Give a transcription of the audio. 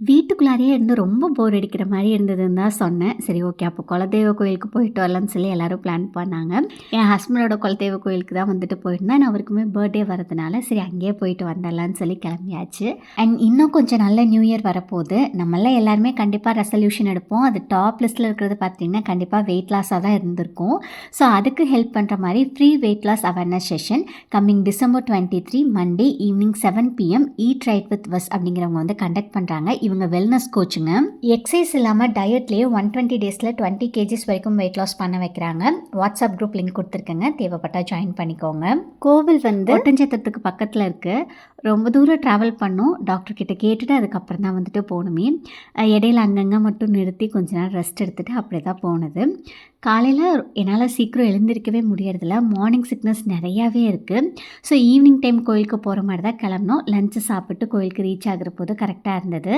வீட்டுக்குள்ளாரையே இருந்து ரொம்ப போர் அடிக்கிற மாரி இருந்ததுன்னு தான் சொன்னேன். சரி ஓகே அப்போ குலதெய்வ கோயிலுக்கு போயிட்டு வரலான்னு சொல்லி எல்லாரும் பிளான் பண்ணாங்க. என் ஹஸ்பண்டோட குலதெய்வ கோயிலுக்கு தான் வந்துட்டு போயிருந்தேன். நான் அவருக்குமே பர்த்டே வரதுனால சரி அங்கேயே போயிட்டு வந்துடலான்னு சொல்லி கிளம்பியாச்சு. அண்ட் இன்னும் கொஞ்சம் நல்ல நியூ இயர் வரப்போகுது. நம்மளாம் எல்லாருமே கண்டிப்பாக ரெசல்யூஷன் எடுப்போம். அது டாப் லிஸ்ட்டில் இருக்கிறது பார்த்தீங்கன்னா கண்டிப்பாக வெயிட் லாஸாக தான் இருந்திருக்கும். ஸோ அதுக்கு ஹெல்ப் பண்ணுற மாதிரி free weight loss awareness session coming December 23 Monday evening 7 PM eat right with us அப்படிங்கிறவங்க வந்து கண்டக்ட் பண்ணுறாங்க. இவங்க வெல்னஸ் கோச்சுங்க. எக்ஸசைஸ் இல்லாமல் டயட்லேயே 120 டேஸில் 20 kgs வரைக்கும் வெயிட் லாஸ் பண்ண வைக்கிறாங்க. வாட்ஸ்அப் குரூப் லிங்க் கொடுத்துருக்கேங்க, தேவைப்பட்டால் ஜாயின் பண்ணிக்கோங்க. கோவில் வந்து ஒட்டஞ்சத்திரத்துக்கு பக்கத்தில் இருக்குது. ரொம்ப தூரம் ட்ராவல் பண்ணோம். டாக்டர் கிட்ட கேட்டுட்டு அதுக்கப்புறம் தான் வந்துட்டு போகணுமே. இடையில அங்கங்கே மட்டும் நிறுத்தி கொஞ்ச நேரம் ரெஸ்ட் எடுத்துகிட்டு அப்படியே தான் போனது. காலையில் என்னால் சீக்கிரம் எழுந்திருக்கவே முடியறதில்ல. மார்னிங் சிக்னஸ் நிறையாவே இருக்குது. ஸோ ஈவினிங் டைம் கோயிலுக்கு போகிற மாதிரி தான் கிளம்புனோம். லஞ்சு சாப்பிட்டு கோயிலுக்கு ரீச் ஆகிற போது கரெக்டாக இருந்தது.